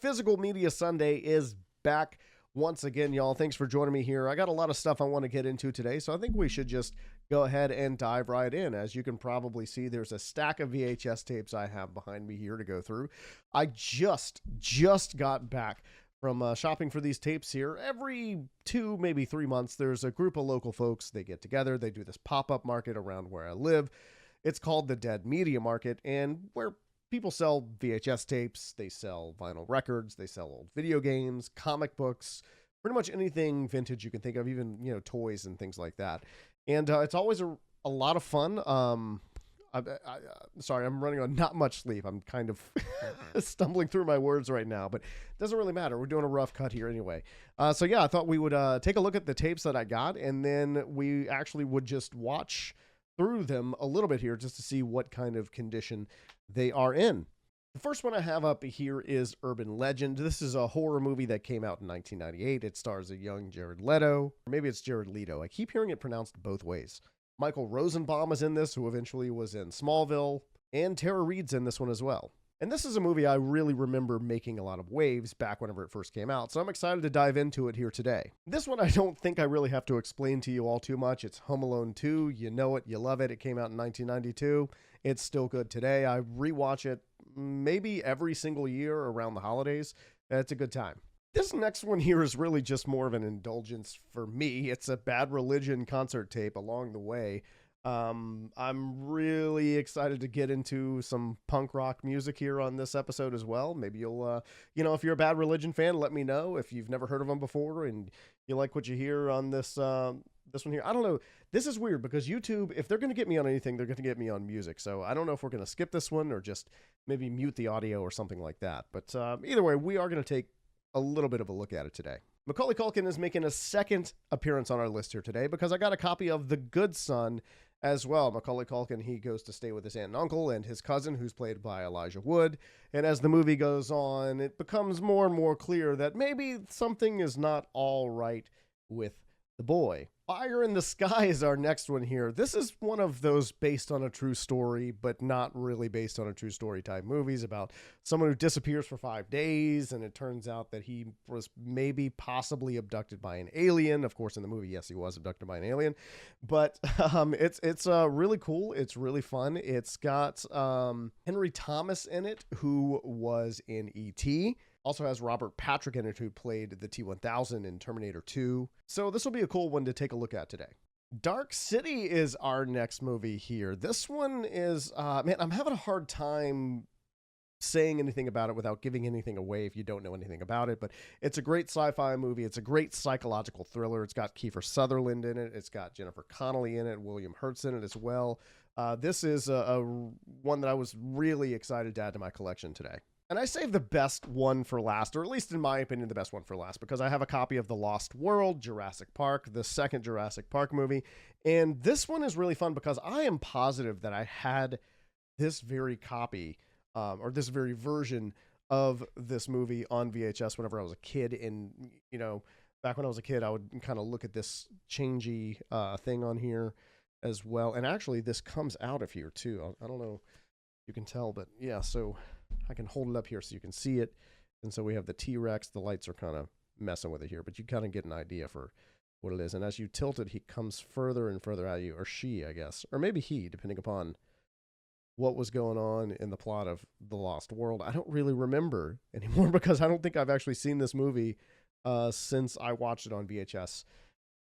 Physical Media Sunday is back once again, y'all. Thanks for joining me here. I got a lot of stuff I want to get into today, so I think we should just go ahead and dive right in. As you can probably see, there's a stack of VHS tapes I have behind me here to go through. I just got back from shopping for these tapes here. Every 2, maybe 3 months, there's a group of local folks. They get together. They do this pop-up market around where I live. It's called the Dead Media Market, and where people sell VHS tapes, they sell vinyl records, they sell old video games, comic books, pretty much anything vintage you can think of, even, toys and things like that. And it's always a lot of fun. Sorry, I'm running on not much sleep. I'm kind of stumbling through my words right now, but it doesn't really matter. We're doing a rough cut here anyway. So yeah, I thought we would take a look at the tapes that I got, and then we actually would just watch through them a little bit here just to see what kind of condition they are in. The first one I have up here is Urban Legend. This is a horror movie that came out in 1998. It stars a young Jared Leto, or maybe it's Jared Leto. I keep hearing it pronounced both ways. Michael Rosenbaum is in this, who eventually was in Smallville, and Tara Reid's in this one as well. And this is a movie I really remember making a lot of waves back whenever it first came out, so I'm excited to dive into it here today. This one I don't think I really have to explain to you all too much. It's Home Alone 2. You know it, you love it. It came out in 1992. It's still good today. I rewatch it maybe every single year around the holidays. It's a good time. This next one here is really just more of an indulgence for me. It's a Bad Religion concert tape along the way. I'm really excited to get into some punk rock music here on this episode as well. Maybe you'll, if you're a Bad Religion fan, let me know if you've never heard of them before and you like what you hear on this one here. I don't know. This is weird because YouTube, if they're going to get me on anything, they're going to get me on music. So I don't know if we're going to skip this one or just maybe mute the audio or something like that. But either way, we are going to take a little bit of a look at it today. Macaulay Culkin is making a second appearance on our list here today because I got a copy of The Good Son as well. Macaulay Culkin, he goes to stay with his aunt and uncle and his cousin, who's played by Elijah Wood. And as the movie goes on, it becomes more and more clear that maybe something is not all right with the boy. Fire in the Sky is our next one here. This is one of those based on a true story, but not really based on a true story type movies about someone who disappears for 5 days, and it turns out that he was maybe possibly abducted by an alien. Of course, in the movie, yes, he was abducted by an alien. But it's really cool. It's really fun. It's got Henry Thomas in it, who was in E.T., also has Robert Patrick in it, who played the T-1000 in Terminator 2. So this will be a cool one to take a look at today. Dark City is our next movie here. This one is, man, I'm having a hard time saying anything about it without giving anything away if you don't know anything about it. But it's a great sci-fi movie. It's a great psychological thriller. It's got Kiefer Sutherland in it. It's got Jennifer Connelly in it. William Hurt's in it as well. This is a one that I was really excited to add to my collection today. And I saved the best one for last, or at least in my opinion, the best one for last, because I have a copy of The Lost World, Jurassic Park, the second Jurassic Park movie. And this one is really fun because I am positive that I had this very copy, or this very version of this movie on VHS whenever I was a kid. And, back when I was a kid, I would kind of look at this changey thing on here as well. And actually, this comes out of here too. I don't know if you can tell, but yeah, so I can hold it up here so you can see it. And so we have the T-Rex. The lights are kind of messing with it here, but you kind of get an idea for what it is. And as you tilt it, he comes further and further out of you, or she, I guess, or maybe he, depending upon what was going on in the plot of The Lost World. I don't really remember anymore because I don't think I've actually seen this movie since I watched it on VHS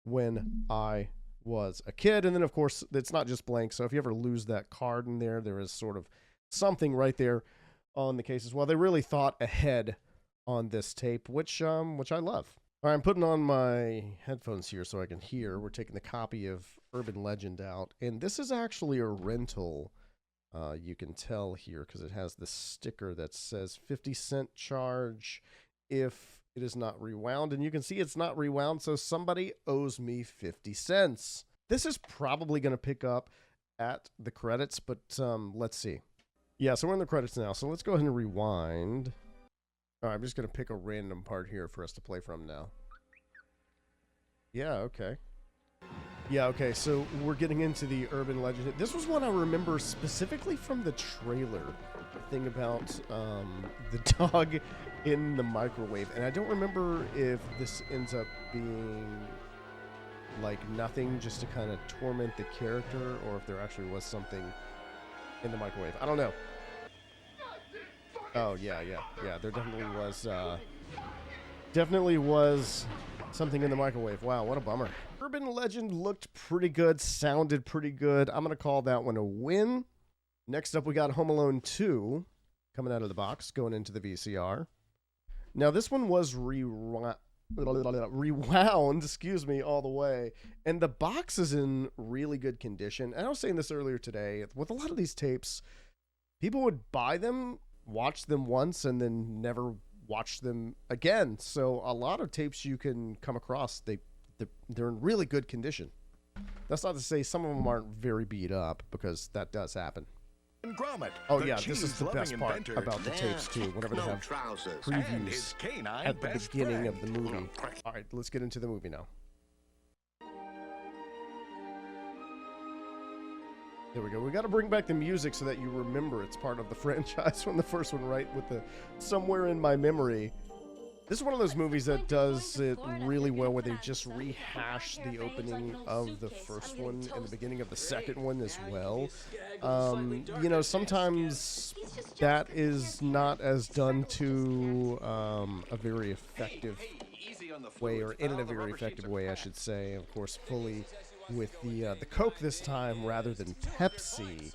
when I was a kid. And then, of course, it's not just blank. So if you ever lose that card in there, there is sort of something right there on the case as well. They really thought ahead on this tape, which I love. All right, I'm putting on my headphones here so I can hear. We're taking the copy of Urban Legend out, and this is actually a rental. You can tell here because it has the sticker that says 50-cent charge if it is not rewound, and you can see it's not rewound, so somebody owes me 50 cents. This is probably going to pick up at the credits, but let's see. Yeah, so we're in the credits now, so let's go ahead and rewind. All right, I'm just going to pick a random part here for us to play from now. Yeah, okay. Yeah, okay, so we're getting into the Urban Legend. This was one I remember specifically from the trailer. thing about the dog in the microwave, and I don't remember if this ends up being like nothing just to kind of torment the character, or if there actually was something in the microwave. I don't know. Oh yeah, there definitely was something in the microwave. Wow, what a bummer. Urban Legend looked pretty good, sounded pretty good. I'm gonna call that one a win. Next up, we got Home Alone 2 coming out of the box, going into the VCR. Now, this one was rewound, excuse me, all the way. And the box is in really good condition. And I was saying this earlier today. With a lot of these tapes, people would buy them, watch them once, and then never watch them again. So a lot of tapes you can come across, they're in really good condition. That's not to say some of them aren't very beat up, because that does happen. Oh yeah, this is the best part about the tapes too, whenever they have previews at the beginning of the movie. All right, let's get into the movie now. There we go. We got to bring back the music so that you remember it's part of the franchise from the first one, right? With the Somewhere in My Memory. This is one of those movies that does it really well, where they just rehash the opening of the first one and the beginning of the second one as well. You know, sometimes that is not as done to a very effective way, or in a very effective way, I should say. Of course, fully with the Coke this time rather than Pepsi.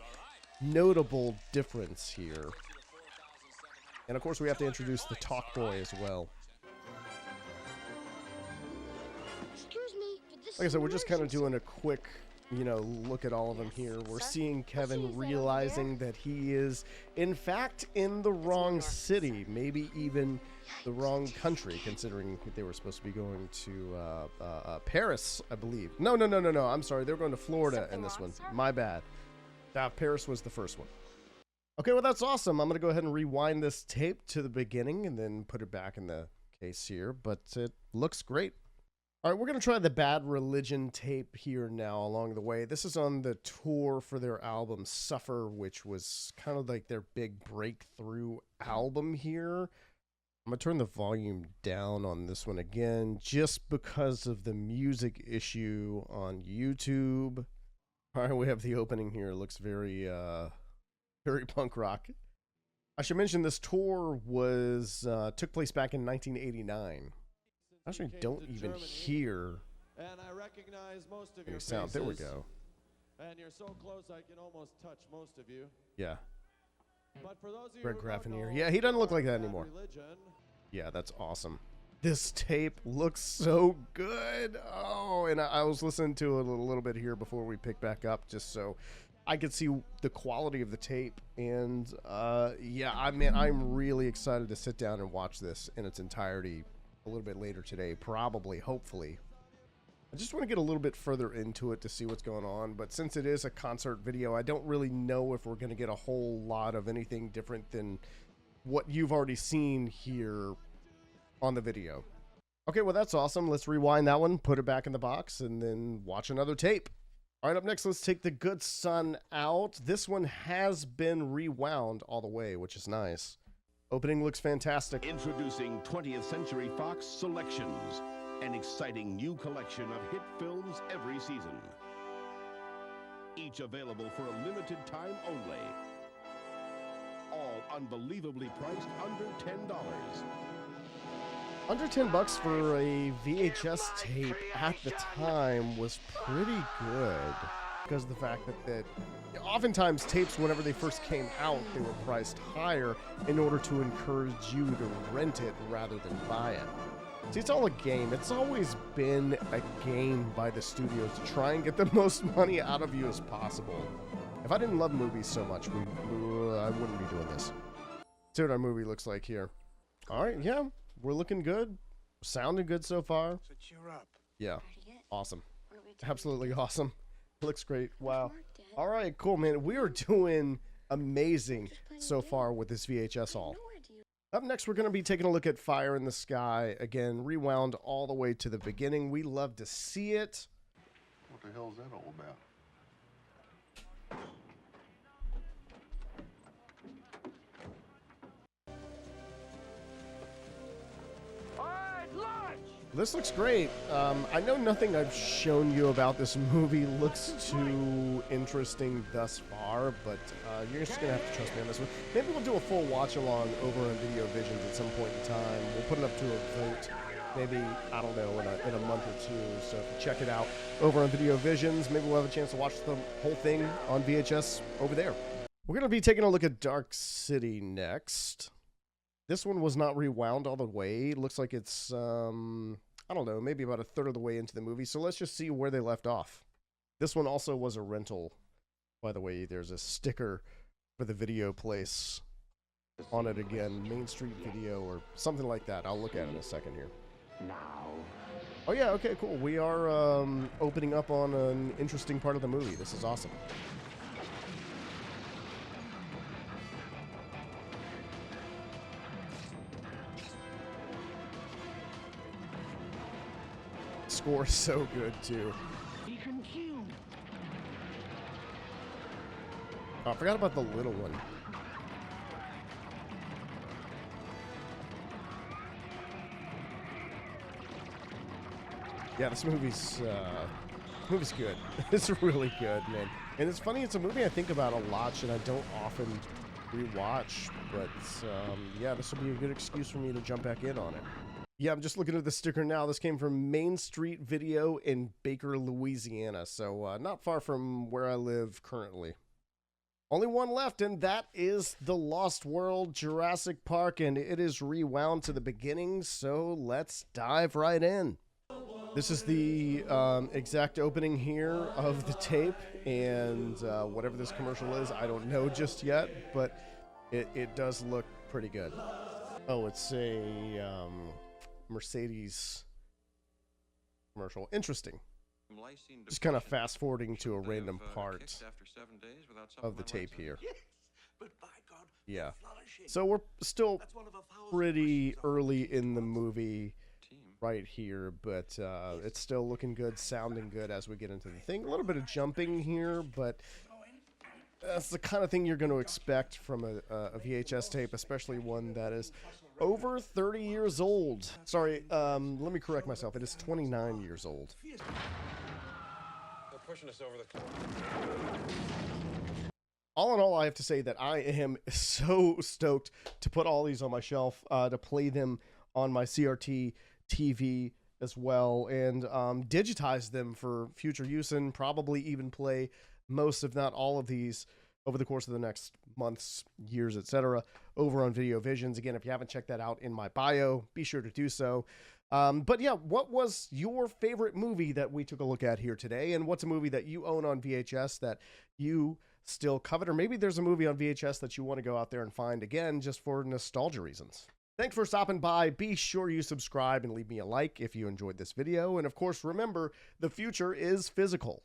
Notable difference here. And of course, we have to introduce the Talk Boy as well. Like I said, we're just kind of doing a quick, you know, look at all of them here. We're seeing Kevin realizing that he is, in fact, in the wrong city, maybe even the wrong country, considering they were supposed to be going to Paris, I believe. No. I'm sorry. They were going to Florida in this one. My bad. Paris was the first one. Okay, well, that's awesome. I'm going to go ahead and rewind this tape to the beginning and then put it back in the case here, but it looks great. All right, we're going to try the Bad Religion tape here now along the way. This is on the tour for their album Suffer, which was kind of like their big breakthrough album here. I'm going to turn the volume down on this one again, just because of the music issue on YouTube. All right, we have the opening here. It looks very, very punk rock. I should mention this tour was took place back in 1989. I actually don't even hear any sound. There we go. And you're so close I can almost touch most of you. Yeah. But for those of you Greg Graffinier. Yeah, he doesn't look like that anymore. Yeah, that's awesome. This tape looks so good. Oh, and I was listening to it a little bit here before we pick back up, just so I could see the quality of the tape. And yeah, I'm really excited to sit down and watch this in its entirety a little bit later today, probably, hopefully. I just want to get a little bit further into it to see what's going on, but since it is a concert video, I don't really know if we're going to get a whole lot of anything different than what you've already seen here on the video. Okay, well, that's awesome. Let's rewind that one, put it back in the box, and then watch another tape. All right, up next, let's take The Good Son out. This one has been rewound all the way, which is nice. Opening looks fantastic. Introducing 20th Century Fox Selections, an exciting new collection of hit films every season. Each available for a limited time only. All unbelievably priced under $10. Under $10 for a VHS tape at the time was pretty good, because of the fact that oftentimes tapes, whenever they first came out, they were priced higher in order to encourage you to rent it rather than buy it. See, it's all a game. It's always been a game by the studios to try and get the most money out of you as possible. If I didn't love movies so much, I wouldn't be doing this. See what our movie looks like here. All right, yeah, we're looking good. Sounding good so far. So cheer up. Yeah, awesome. Absolutely awesome. Looks great. Wow. All right, cool, man. We are doing amazing so far with this VHS haul. Up next, we're going to be taking a look at Fire in the Sky. Again, rewound all the way to the beginning. We love to see it. What the hell is that all about? This looks great. I know nothing I've shown you about this movie looks too interesting thus far, but you're just going to have to trust me on this one. Maybe we'll do a full watch-along over on Video Visions at some point in time. We'll put it up to a vote, maybe, I don't know, in a month or two. So if you check it out over on Video Visions, maybe we'll have a chance to watch the whole thing on VHS over there. We're going to be taking a look at Dark City next. This one was not rewound all the way. Looks like it's, I don't know, maybe about a third of the way into the movie. So let's just see where they left off. This one also was a rental. By the way, there's a sticker for the video place on it again. Main Street Video or something like that. I'll look at it in a second here. Now. Oh yeah, okay, cool. We are opening up on an interesting part of the movie. This is awesome. Score is so good too. Oh, I forgot about the little one. Yeah, this movie's good. It's really good, man. And it's funny, it's a movie I think about a lot and I don't often rewatch, but yeah, this will be a good excuse for me to jump back in on it. Yeah, I'm just looking at the sticker now. This came from Main Street Video in Baker, Louisiana. So not far from where I live currently. Only one left, and that is The Lost World Jurassic Park, and it is rewound to the beginning, so let's dive right in. This is the exact opening here of the tape, and whatever this commercial is, I don't know just yet, but it does look pretty good. Oh, it's a Mercedes commercial. Interesting. Just kind of fast forwarding to a random part of the tape here. Yeah. So we're still pretty early in the movie right here, but it's still looking good, sounding good as we get into the thing. A little bit of jumping here, but that's the kind of thing you're going to expect from a VHS tape, especially one that is over 30 years old. Sorry, let me correct myself. It is 29 years old. They're pushing us over the cliff. All in all, I have to say that I am so stoked to put all these on my shelf, to play them on my CRT TV as well, and digitize them for future use, and probably even play most, if not all of these over the course of the next months, years, etc. over on Video Visions. Again, if you haven't checked that out in my bio, be sure to do so. But yeah, what was your favorite movie that we took a look at here today? And what's a movie that you own on VHS that you still covet? Or maybe there's a movie on VHS that you want to go out there and find again just for nostalgia reasons. Thanks for stopping by. Be sure you subscribe and leave me a like if you enjoyed this video. And of course, remember, the future is physical.